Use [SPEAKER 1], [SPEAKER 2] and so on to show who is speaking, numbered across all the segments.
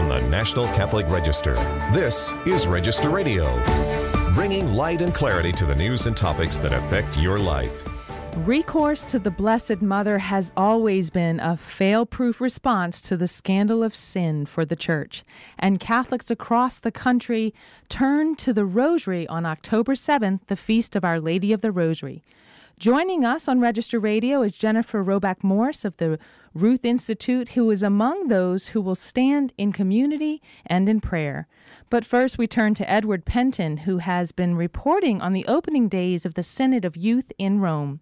[SPEAKER 1] from the National Catholic Register. This is Register Radio, bringing light and clarity to the news and topics that affect your life.
[SPEAKER 2] Recourse to the Blessed Mother has always been a fail-proof response to the scandal of sin for the Church, and Catholics across the country turn to the Rosary on October 7th, the Feast of Our Lady of the Rosary. Joining us on Register Radio is Jennifer Robak Morse of the Ruth Institute, who is among those who will stand in community and in prayer. But first, we turn to Edward Pentin, who has been reporting on the opening days of the Synod of Youth in Rome.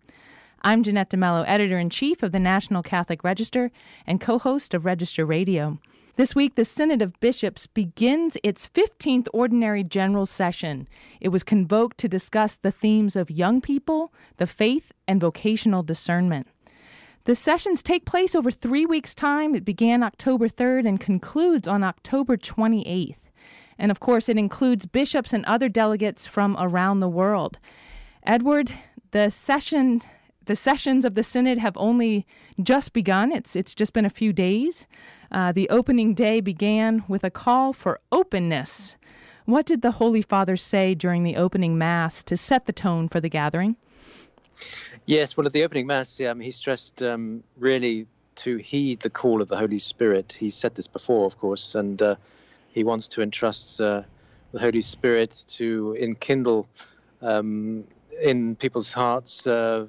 [SPEAKER 2] I'm Jeanette DeMello, Editor-in-Chief of the National Catholic Register and co-host of Register Radio. This week, the Synod of Bishops begins its 15th Ordinary General Session. It was convoked to discuss the themes of young people, the faith, and vocational discernment. The sessions take place over 3 weeks' time. It began October 3rd and concludes on October 28th. And of course, it includes bishops and other delegates from around the world. Edward, the sessions of the Synod have only just begun. It's just been a few days. The opening day began with a call for openness. What did the Holy Father say during the opening Mass to set the tone for the gathering?
[SPEAKER 3] Yes, well, at the opening Mass, he stressed really to heed the call of the Holy Spirit. He said this before, of course, and he wants to entrust the Holy Spirit to enkindle in people's hearts a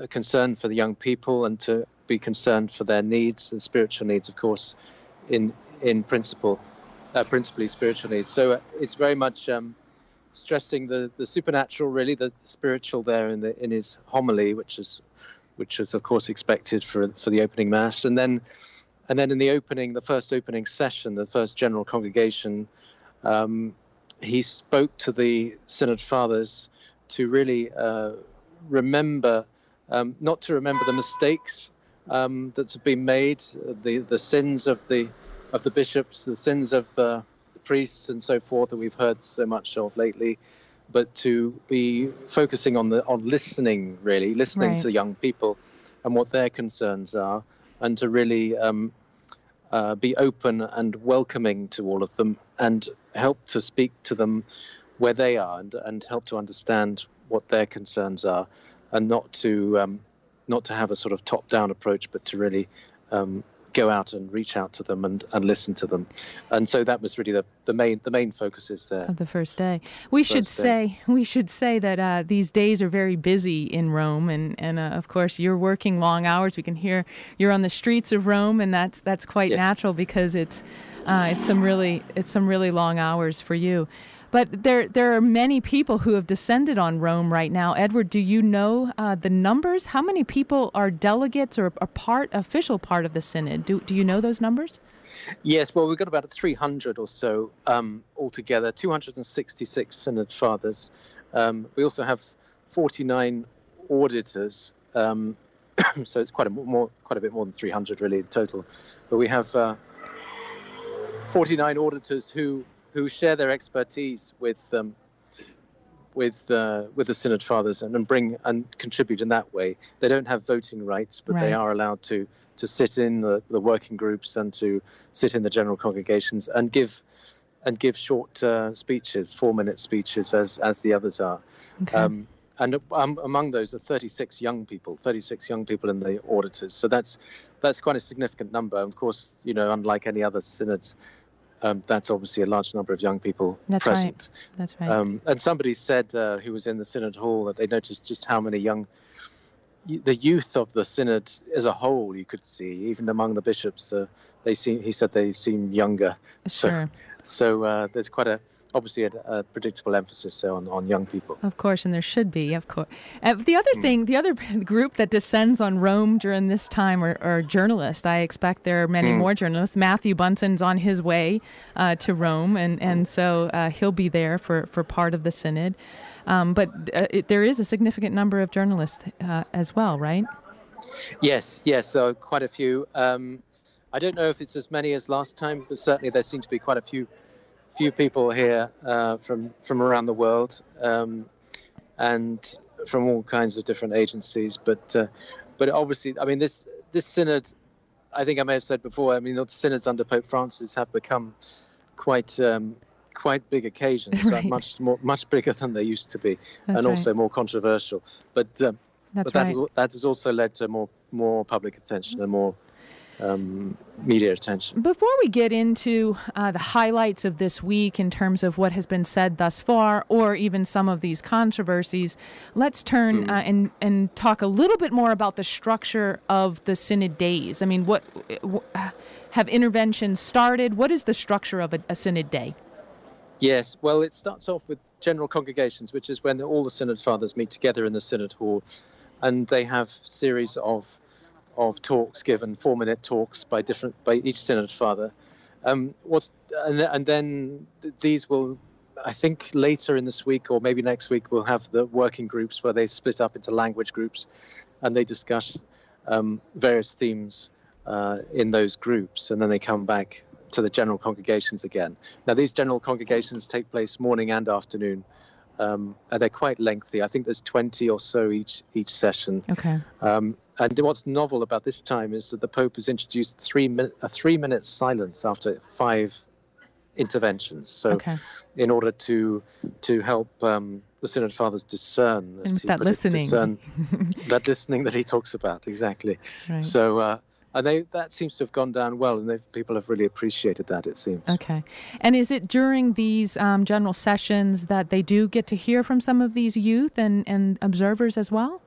[SPEAKER 3] concern for the young people and to be concerned for their needs, and spiritual needs, of course, in principally spiritual needs. So it's very much stressing the supernatural, really, the spiritual there in his homily, which is of course expected for the opening Mass, and then in the first opening session, the first general congregation, he spoke to the Synod Fathers to really remember. Not to remember the mistakes that have been made, the sins of the bishops, the sins of the priests, and so forth that we've heard so much of lately, but to be focusing on listening, really listening to the young people and what their concerns are, and to really be open and welcoming to all of them, and help to speak to them where they are, and help to understand what their concerns are. And not to have a sort of top-down approach, but to really go out and reach out to them and listen to them. And so that was really the main focus is there.
[SPEAKER 2] Of the first day. We should say that these days are very busy in Rome, and of course you're working long hours. We can hear you're on the streets of Rome, and that's quite natural because it's some really long hours for you. But there are many people who have descended on Rome right now. Edward, do you know the numbers? How many people are delegates or official part of the Synod? Do you know those numbers?
[SPEAKER 3] Yes, well, we've got about 300 or so altogether, 266 Synod Fathers. We also have 49 auditors, so it's quite a bit more than 300 really in total. But we have 49 auditors who share their expertise with the Synod Fathers and contribute in that way. They don't have voting rights, but they are allowed to sit in the working groups and to sit in the general congregations and give short speeches, 4-minute speeches, as the others are. Okay. And among those are 36 young people in the auditors. So that's quite a significant number. Of course, unlike any other synods, that's obviously a large number of young people present.
[SPEAKER 2] That's right.
[SPEAKER 3] And somebody said who was in the Synod Hall that they noticed just how many the youth of the Synod as a whole, you could see, even among the bishops, he said they seem younger.
[SPEAKER 2] Sure.
[SPEAKER 3] So there's quite obviously a predictable emphasis there on young people.
[SPEAKER 2] Of course, and there should be, of course. The other group that descends on Rome during this time are journalists. I expect there are many more journalists. Matthew Bunson's on his way to Rome, and so he'll be there for part of the Synod. But there is a significant number of journalists as well, right?
[SPEAKER 3] Yes, so quite a few. I don't know if it's as many as last time, but certainly there seem to be quite a few people here from around the world, and from all kinds of different agencies. But obviously, I mean, this synod I think I may have said before, I mean, the synods under Pope Francis have become quite big occasions,
[SPEAKER 2] right.
[SPEAKER 3] much bigger than they used to be,
[SPEAKER 2] That's
[SPEAKER 3] and
[SPEAKER 2] right.
[SPEAKER 3] also more controversial. But
[SPEAKER 2] That's
[SPEAKER 3] that
[SPEAKER 2] right.
[SPEAKER 3] has also led to more public attention and more media attention.
[SPEAKER 2] Before we get into the highlights of this week in terms of what has been said thus far, or even some of these controversies, let's turn and talk a little bit more about the structure of the Synod days. I mean, what have interventions started? What is the structure of a Synod day?
[SPEAKER 3] Yes, well, it starts off with general congregations, which is when all the Synod Fathers meet together in the Synod Hall, and they have series of talks given, 4-minute talks by each Synod Father. And then these will, I think later in this week or maybe next week, we'll have the working groups where they split up into language groups, and they discuss various themes in those groups, and then they come back to the general congregations again. Now, these general congregations take place morning and afternoon, and they're quite lengthy. I think there's 20 or so each session.
[SPEAKER 2] Okay.
[SPEAKER 3] And what's novel about this time is that the Pope has introduced a 3-minute silence after 5 interventions. So, in order to help the Synod Fathers discern,
[SPEAKER 2] that listening
[SPEAKER 3] that he talks about, exactly.
[SPEAKER 2] Right.
[SPEAKER 3] So. And that seems to have gone down well, and people have really appreciated that, it seems.
[SPEAKER 2] Okay. And is it during these general sessions that they do get to hear from some of these youth and observers as well?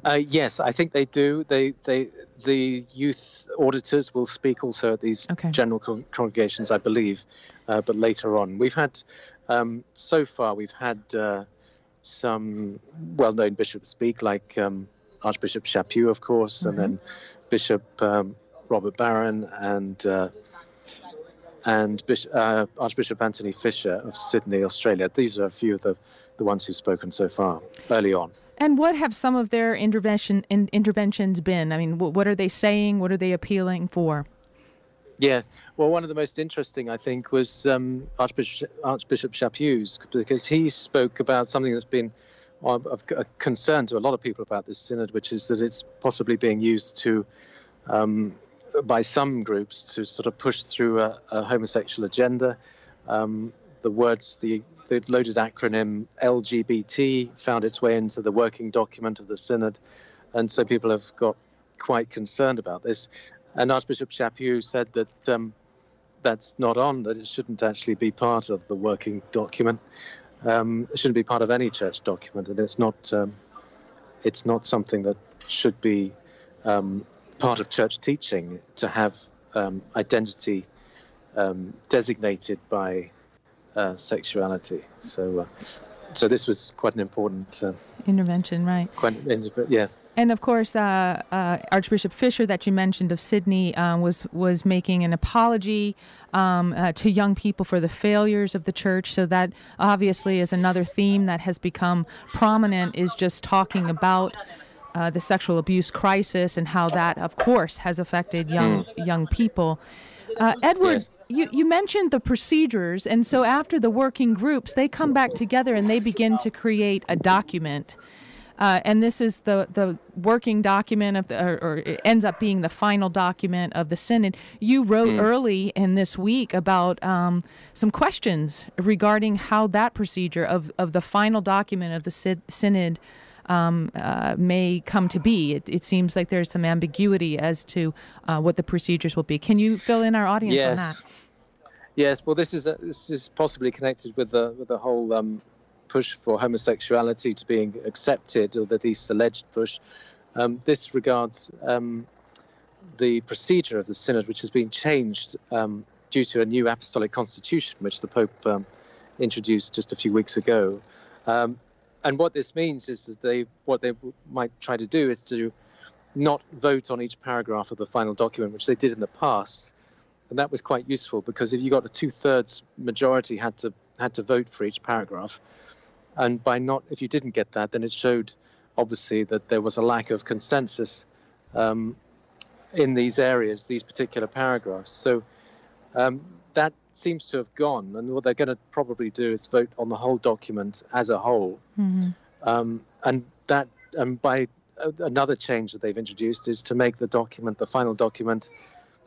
[SPEAKER 3] Yes, I think they do. The youth auditors will speak also at these general congregations, I believe, but later on. We've had, so far, some well-known bishops speak, like Archbishop Chaput, of course, and then Bishop Robert Barron and Archbishop Anthony Fisher of Sydney, Australia. These are a few of the ones who've spoken so far, early on.
[SPEAKER 2] And what have some of their interventions been? I mean, what are they saying? What are they appealing for?
[SPEAKER 3] Yes. Well, one of the most interesting, I think, was Archbishop Chaput's, because he spoke about something that's been of concern to a lot of people about this synod, which is that it's possibly being used to, by some groups, to sort of push through a homosexual agenda. The loaded acronym LGBT found its way into the working document of the synod, and so people have got quite concerned about this. And Archbishop Chaput said that that's not on, that it shouldn't actually be part of the working document. It shouldn't be part of any church document, and it's not something that should be part of church teaching to have identity designated by sexuality. So this was quite an important
[SPEAKER 2] intervention, right?
[SPEAKER 3] Yes.
[SPEAKER 2] And of course, Archbishop Fisher, that you mentioned of Sydney, was making an apology to young people for the failures of the church. So that obviously is another theme that has become prominent, is just talking about the sexual abuse crisis and how that, of course, has affected young people. Edward, yes. You mentioned the procedures, and so after the working groups, they come back together and they begin to create a document. And this is the working document or it ends up being the final document of the synod. You wrote early in this week about some questions regarding how that procedure of the final document of the synod may come to be. It seems like there's some ambiguity as to what the procedures will be. Can you fill in our audience on that?
[SPEAKER 3] Yes. Well, this is possibly connected with the whole push for homosexuality to being accepted, or at least alleged push. This regards the procedure of the synod, which has been changed due to a new apostolic constitution, which the Pope introduced just a few weeks ago. And what this means is that what they might try to do is to not vote on each paragraph of the final document, which they did in the past. And that was quite useful, because if you got a 2/3 majority had to vote for each paragraph. And if you didn't get that, then it showed obviously that there was a lack of consensus in these areas, these particular paragraphs. So that seems to have gone, and what they're going to probably do is vote on the whole document as a whole. Mm-hmm. And by another change that they've introduced is to make the final document,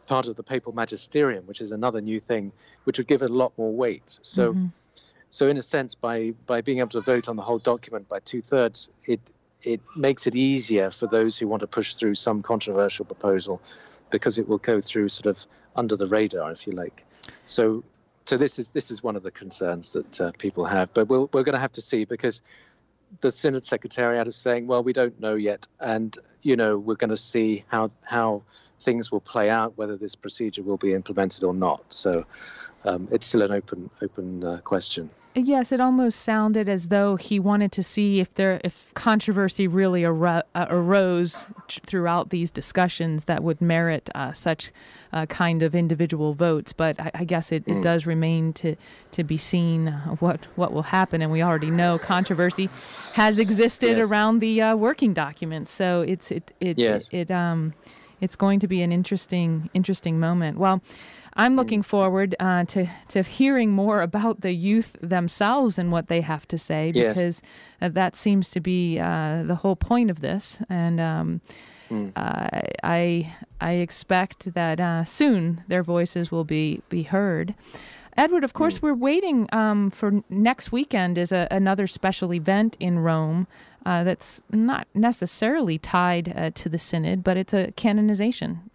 [SPEAKER 3] part of the papal magisterium, which is another new thing, which would give it a lot more weight. So, so in a sense, by being able to vote on the whole document by 2/3, it makes it easier for those who want to push through some controversial proposal, because it will go through sort of under the radar, if you like. So this is one of the concerns that people have, but we're going to have to see, because the Synod Secretariat is saying, well, we don't know yet, and we're going to see how things will play out, whether this procedure will be implemented or not. So it's still an open question.
[SPEAKER 2] Yes, it almost sounded as though he wanted to see if controversy really arose throughout these discussions that would merit such kind of individual votes. But I guess it does remain to be seen what will happen. And we already know controversy has existed around the working document. So it's going to be an interesting moment. Well, I'm looking forward to hearing more about the youth themselves and what they have to say, because that seems to be the whole point of this. And I expect that soon their voices will be heard. Edward, of course, we're waiting for next weekend is another special event in Rome that's not necessarily tied to the Synod, but it's a canonization.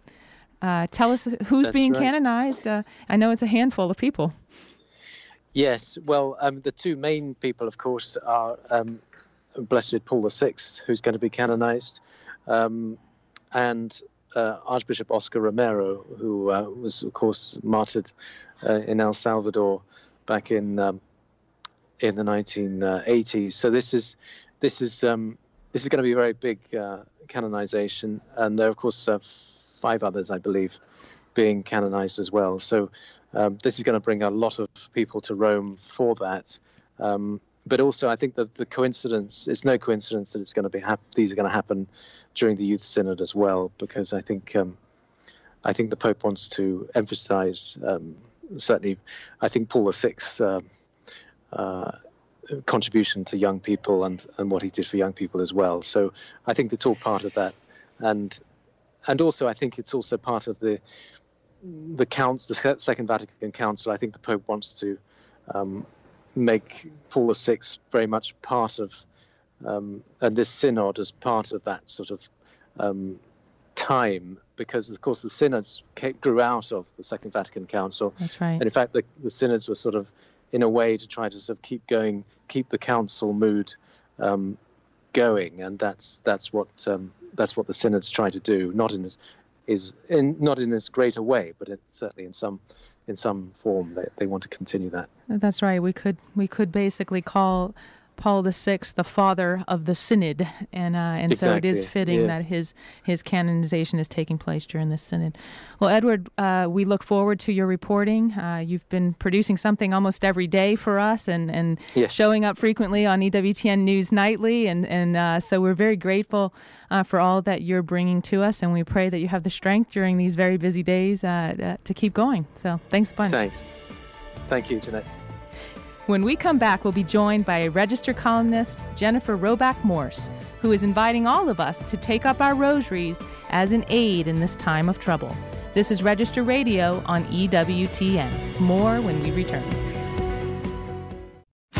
[SPEAKER 2] Tell us who's being canonized. I know it's a handful of people.
[SPEAKER 3] Yes, well, the two main people, of course, are Blessed Paul VI, who's going to be canonized, and Archbishop Oscar Romero, who was, of course, martyred in El Salvador back in the 1980s. So this is going to be a very big canonization, and there are, of course, 5 others, I believe, being canonized as well. So this is going to bring a lot of people to Rome for that. But also, I think that it's no coincidence that it's going to be these are going to happen during the Youth Synod as well, because I think the Pope wants to emphasize, certainly, I think Paul VI's contribution to young people and what he did for young people as well. So I think it's all part of that. And also, I think it's also part of the Second Vatican Council. I think the Pope wants to make Paul VI very much part of, and this synod as part of that sort of time, because, of course, the synods grew out of the Second Vatican Council.
[SPEAKER 2] That's right.
[SPEAKER 3] And in fact, the synods were sort of, in a way, to try to sort of keep the council mood going, and that's what the synods try to do, not in as great a way, but certainly in some form they want to continue that.
[SPEAKER 2] That's right. We could basically call Paul VI the father of the Synod, and exactly. So it is fitting that his canonization is taking place during this Synod. Well, Edward, we look forward to your reporting. You've been producing something almost every day for us, and showing up frequently on EWTN News Nightly, and so we're very grateful for all that you're bringing to us, and we pray that you have the strength during these very busy days to keep going. So thanks a bunch.
[SPEAKER 3] Thanks. Thank you, Jeanette.
[SPEAKER 2] When we come back, we'll be joined by Register columnist Jennifer Robak Morse, who is inviting all of us to take up our rosaries as an aid in this time of trouble. This is Register Radio on EWTN. More when we return.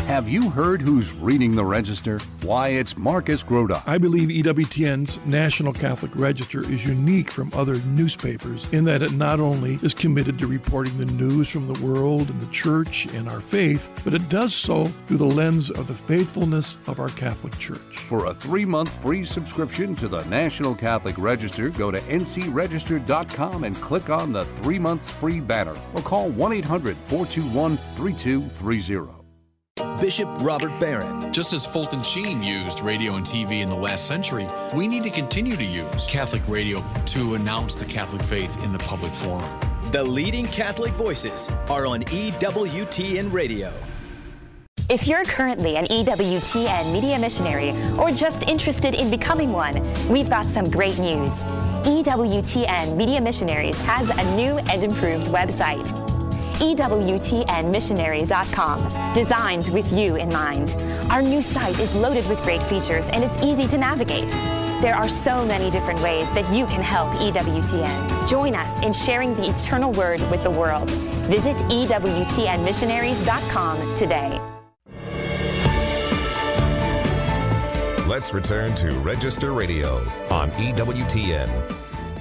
[SPEAKER 4] Have you heard who's reading the Register? Why, it's Marcus Groda.
[SPEAKER 5] I believe EWTN's National Catholic Register is unique from other newspapers in that it not only is committed to reporting the news from the world and the Church and our faith, but it does so through the lens of the faithfulness of our Catholic Church.
[SPEAKER 4] For a 3-month free subscription to the National Catholic Register, go to ncregister.com and click on the 3 months free banner, or call 1-800-421-3230.
[SPEAKER 6] Bishop Robert Barron.
[SPEAKER 7] Just as Fulton Sheen used radio and TV in the last century, we need to continue to use Catholic radio to announce the Catholic faith in the public forum.
[SPEAKER 6] The leading Catholic voices are on EWTN Radio.
[SPEAKER 8] If you're currently an EWTN media missionary or just interested in becoming one, we've got some great news. EWTN Media Missionaries has a new and improved website. EWTNmissionaries.com, designed with you in mind. Our new site is loaded with great features and it's easy to navigate. There are so many different ways that you can help EWTN. Join us in sharing the eternal word with the world. Visit EWTNmissionaries.com today.
[SPEAKER 1] Let's return to Register Radio on EWTN.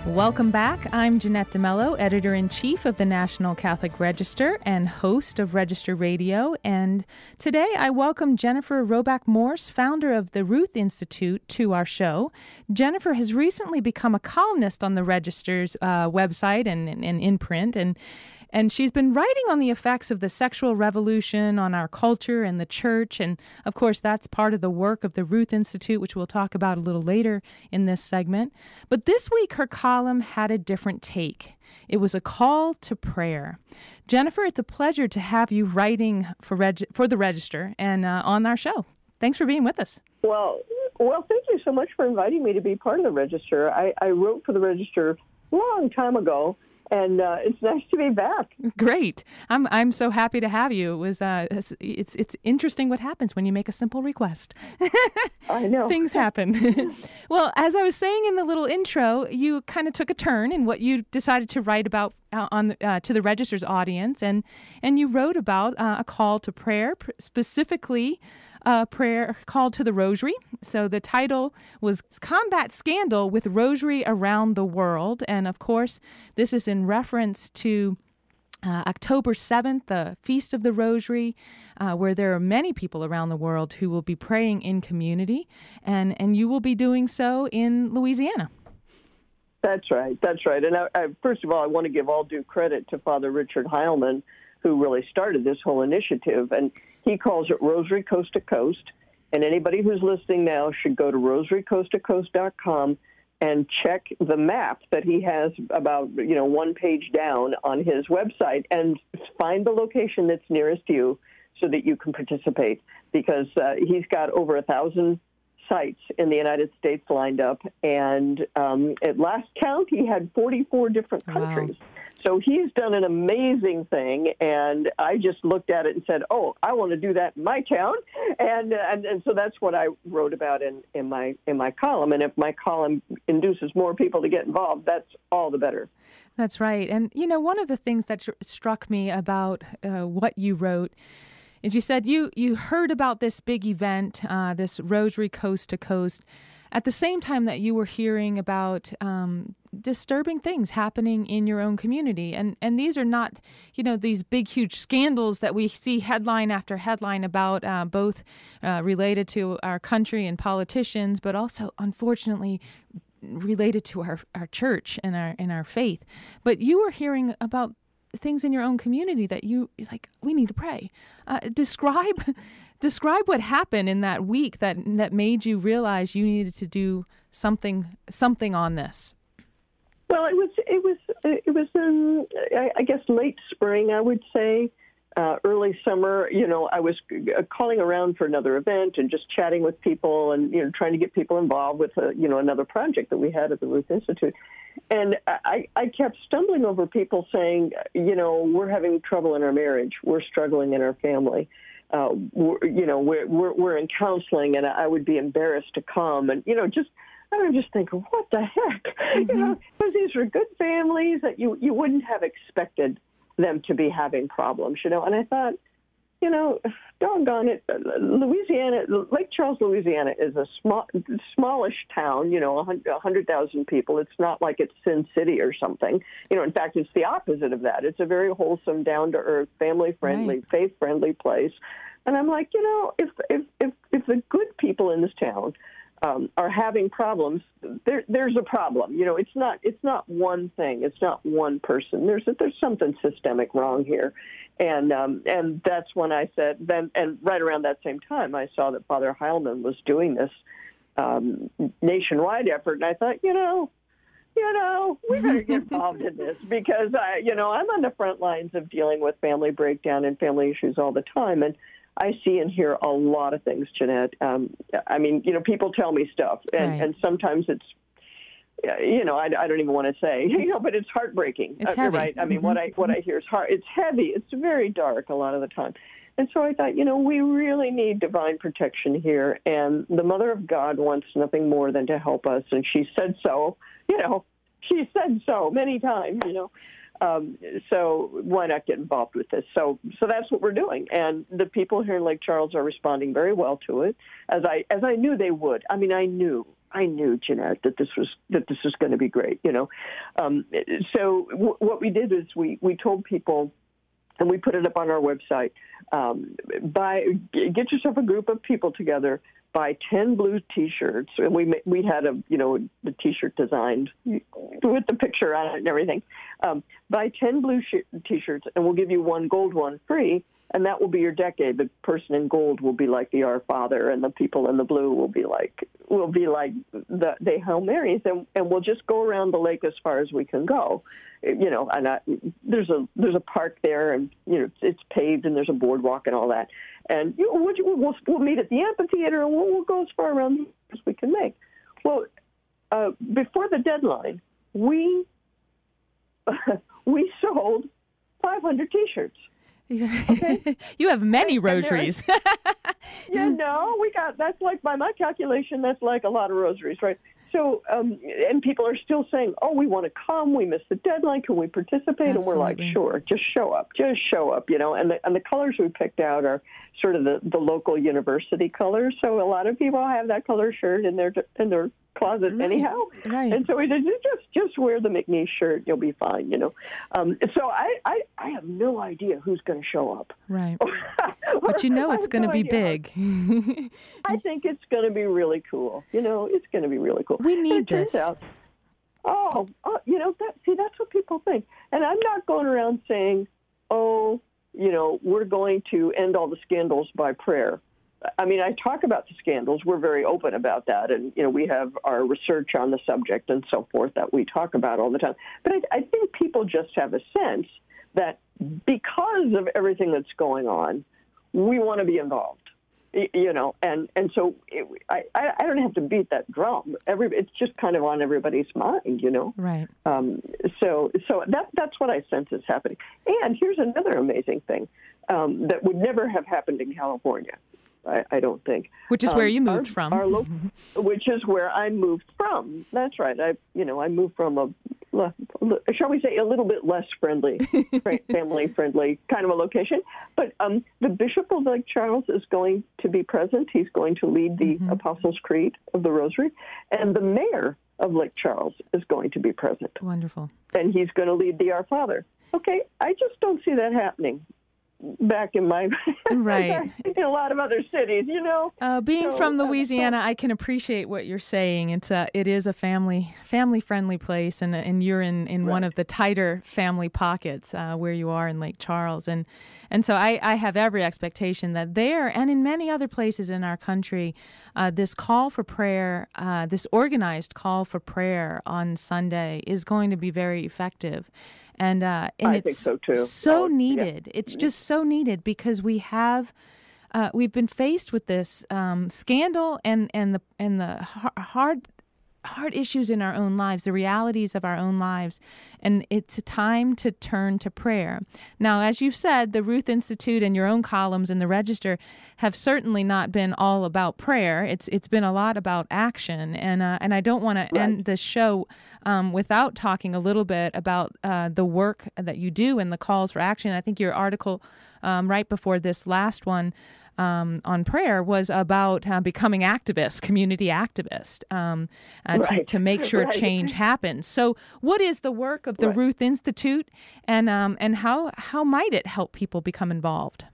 [SPEAKER 2] Welcome back. I'm Jeanette DeMello, Editor-in-Chief of the National Catholic Register and host of Register Radio. And today I welcome Jennifer Robak Morse, founder of the Ruth Institute, to our show. Jennifer has recently become a columnist on the Register's website and in print, and she's been writing on the effects of the sexual revolution on our culture and the church. And, of course, that's part of the work of the Ruth Institute, which we'll talk about a little later in this segment. But this week, her column had a different take. It was a call to prayer. Jennifer, it's a pleasure to have you writing for the Register and on our show. Thanks for being with us.
[SPEAKER 9] Well, thank you so much for inviting me to be part of the Register. I wrote for the Register a long time ago. And it's nice to be back.
[SPEAKER 2] Great. I'm so happy to have you. It was it's interesting what happens when you make a simple request.
[SPEAKER 9] I know.
[SPEAKER 2] Things happen. Well, as I was saying in the little intro, you kind of took a turn in what you decided to write about to the Register's audience, and you wrote about a call to prayer, specifically a prayer called to the Rosary. So the title was Combat Scandal with Rosary Around the World. And of course, this is in reference to October 7th, the Feast of the Rosary, where there are many people around the world who will be praying in community. And you will be doing so in Louisiana.
[SPEAKER 9] That's right. And I, first of all, I want to give all due credit to Father Richard Heilman, who really started this whole initiative. And he calls it Rosary Coast to Coast, and anybody who's listening now should go to rosarycoasttocoast.com and check the map that he has about, one page down on his website and find the location that's nearest you so that you can participate, because he's got over 1,000 sites in the United States lined up, and at last count, he had 44 different countries. Wow. So he's done an amazing thing, and I just looked at it and said, "Oh, I want to do that in my town," and so that's what I wrote about in my column. And if my column induces more people to get involved, that's all the better.
[SPEAKER 2] That's right. And one of the things that struck me about what you wrote is you said you heard about this big event, this Rosary Coast to Coast, at the same time that you were hearing about disturbing things happening in your own community. And these are not, these big, huge scandals that we see headline after headline about, both related to our country and politicians, but also, unfortunately, related to our church and our faith. But you were hearing about things in your own community that you're like, we need to pray. Describe what happened in that week that made you realize you needed to do something on this.
[SPEAKER 9] Well, it was I guess late spring, I would say, early summer. I was calling around for another event and just chatting with people and trying to get people involved with another project that we had at the Ruth Institute. And I kept stumbling over people saying, we're having trouble in our marriage, we're struggling in our family. We're in counseling, and I would be embarrassed to come, and I would just think, what the heck,
[SPEAKER 2] Mm-hmm.
[SPEAKER 9] Because these are good families that you wouldn't have expected them to be having problems, and I thought, doggone it, Louisiana, Lake Charles, Louisiana is a smallish town, 100,000 people. It's not like it's Sin City or something. In fact, it's the opposite of that. It's a very wholesome, down-to-earth, family-friendly,
[SPEAKER 2] right,
[SPEAKER 9] faith-friendly place. And I'm like, if the good people in this town are having problems, there's a problem. It's not one thing. It's not one person. There's something systemic wrong here. And that's when I said, then, and right around that same time, I saw that Father Heilman was doing this nationwide effort, and I thought, we better get involved in this, because I'm on the front lines of dealing with family breakdown and family issues all the time, and I see and hear a lot of things, Jeanette. People tell me stuff, and sometimes it's, I don't even want to say, but it's heartbreaking.
[SPEAKER 2] It's heavy.
[SPEAKER 9] Right? I mean, what I hear is hard. It's heavy. It's very dark a lot of the time. And so I thought, we really need divine protection here. And the Mother of God wants nothing more than to help us. And she said so, she said so many times, so why not get involved with this? So that's what we're doing. And the people here in Lake Charles are responding very well to it, as I knew they would. I mean, I knew, Jeanette, that this was going to be great, So what we did is we told people, and we put it up on our website, get yourself a group of people together, buy 10 blue T-shirts, and we had the T-shirt designed with the picture on it and everything. Buy 10 blue T-shirts, and we'll give you one gold one free, and that will be your decade. The person in gold will be like the Our Father, and the people in the blue will be like the Hail Marys, and we'll just go around the lake as far as we can go. And there's a park there, and it's paved, and there's a boardwalk and all that. And we'll meet at the amphitheater, and we'll go as far around as we can make. Well, before the deadline, we sold 500 T-shirts. Okay?
[SPEAKER 2] You have many rosaries.
[SPEAKER 9] We got, that's like, by my calculation, that's like a lot of rosaries, right? So, and people are still saying, we want to come. We missed the deadline. Can we participate? Absolutely. And we're like, sure, just show up, And the colors we picked out are sort of the local university colors. So a lot of people have that color shirt in their closet anyhow. Right. And so we did just wear the McNeese shirt. You'll be fine, So I have no idea who's going to show up.
[SPEAKER 2] Right. But it's going to be big.
[SPEAKER 9] I think it's going to be really cool. It's going to be really cool.
[SPEAKER 2] We need this.
[SPEAKER 9] Turns out, that's what people think. And I'm not going around saying, we're going to end all the scandals by prayer. I mean, I talk about the scandals. We're very open about that. And, we have our research on the subject and so forth that we talk about all the time. But I think people just have a sense that because of everything that's going on, we want to be involved, and so I don't have to beat that drum. It's just kind of on everybody's mind,
[SPEAKER 2] Right.
[SPEAKER 9] So that's what I sense is happening. And here's another amazing thing that would never have happened in California. I don't think.
[SPEAKER 2] Which is where you moved from.
[SPEAKER 9] Which is where I moved from. That's right. I moved from shall we say, a little bit less friendly, family-friendly kind of a location. But the Bishop of Lake Charles is going to be present. He's going to lead the Apostles' Creed of the Rosary. And the mayor of Lake Charles is going to be present.
[SPEAKER 2] Wonderful.
[SPEAKER 9] And he's going to lead the Our Father. Okay, I just don't see that happening back in my
[SPEAKER 2] right
[SPEAKER 9] in a lot of other cities,
[SPEAKER 2] Being from Louisiana, I can appreciate what you're saying. It is a family friendly place, and you're in one of the tighter family pockets where you are in Lake Charles, and so I have every expectation that there and in many other places in our country, this call for prayer, this organized call for prayer on Sunday is going to be very effective. And
[SPEAKER 9] I
[SPEAKER 2] it's
[SPEAKER 9] think so too.
[SPEAKER 2] So needed. Yeah. It's just so needed because we've been faced with this scandal and the hard issues in our own lives, the realities of our own lives, and it's a time to turn to prayer. Now, as you've said, the Ruth Institute and your own columns in the Register have certainly not been all about prayer. It's been a lot about action, and I don't want to end the show without talking a little bit about the work that you do and the calls for action. I think your article right before this last one on prayer was about becoming activists, community activists, to make sure change happens. So what is the work of the Ruth Institute, and how might it help people become involved?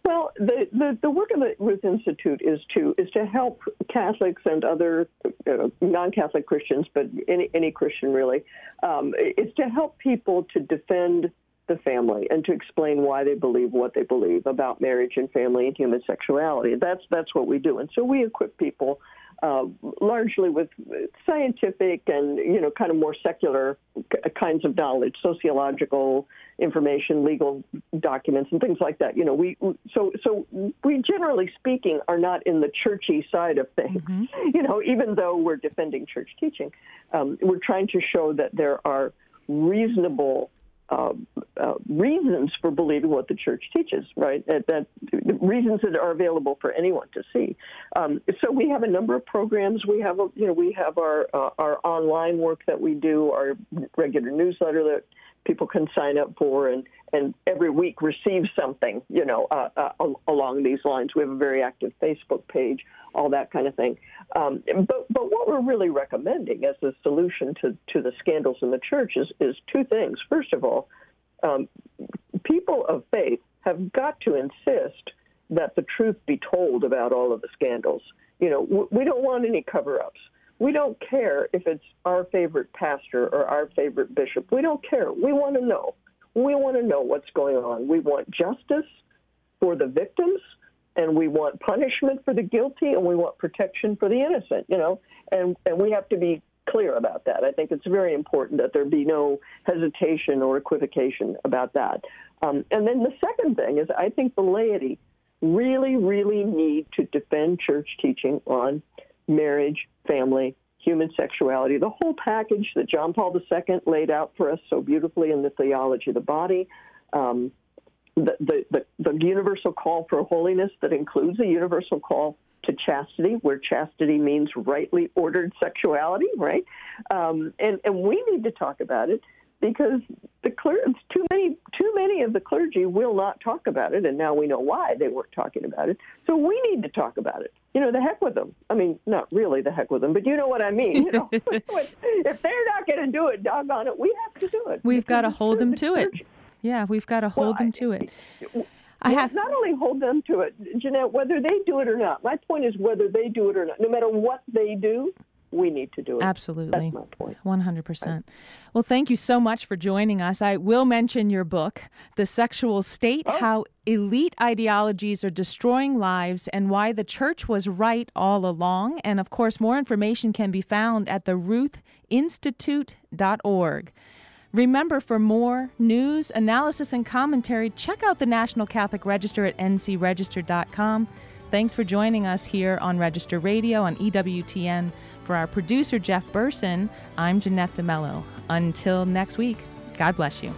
[SPEAKER 9] Well, the work of the Ruth Institute is to help Catholics and other non-Catholic Christians, but any Christian really. It's to help people to defend the family and to explain why they believe what they believe about marriage and family and human sexuality. That's what we do. And so we equip people largely with scientific and, kind of more secular kinds of knowledge, sociological information, legal documents, and things like that. So we generally speaking are not in the churchy side of things, even though we're defending church teaching. We're trying to show that there are reasonable reasons for believing what the church teaches, right? That reasons that are available for anyone to see. So we have a number of programs. We have our online work that we do, our regular newsletter that people can sign up for, and every week receive something, along these lines. We have a very active Facebook page, all that kind of thing. But what we're really recommending as a solution to the scandals in the church is two things. First of all, people of faith have got to insist that the truth be told about all of the scandals. We don't want any cover-ups. We don't care if it's our favorite pastor or our favorite bishop. We don't care. We want to know. We want to know what's going on. We want justice for the victims, and we want punishment for the guilty, and we want protection for the innocent, and we have to be clear about that. I think it's very important that there be no hesitation or equivocation about that. And then the second thing is I think the laity really, really need to defend church teaching on marriage, family, human sexuality, the whole package that John Paul II laid out for us so beautifully in the Theology of the Body, the universal call for holiness that includes a universal call to chastity, where chastity means rightly ordered sexuality, right? And we need to talk about it because too many of the clergy will not talk about it, and now we know why they weren't talking about it. So we need to talk about it. The heck with them. I mean, not really the heck with them, but you know what I mean. If they're not going to do it, doggone it, we have to do it.
[SPEAKER 2] We've got to hold them to it. Yeah, we've got to hold them to it.
[SPEAKER 9] Not only hold them to it, Jeanette, whether they do it or not. My point is whether they do it or not. No matter what they do, we need to do it.
[SPEAKER 2] Absolutely.
[SPEAKER 9] That's my point.
[SPEAKER 2] 100%. Well, thank you so much for joining us. I will mention your book, The Sexual State, How Elite Ideologies Are Destroying Lives and Why the Church Was Right All Along. And, of course, more information can be found at the Ruth Institute.org. Remember, for more news, analysis, and commentary, check out the National Catholic Register at ncregister.com. Thanks for joining us here on Register Radio on EWTN. For our producer, Jeff Burson, I'm Jeanette DeMello. Until next week, God bless you.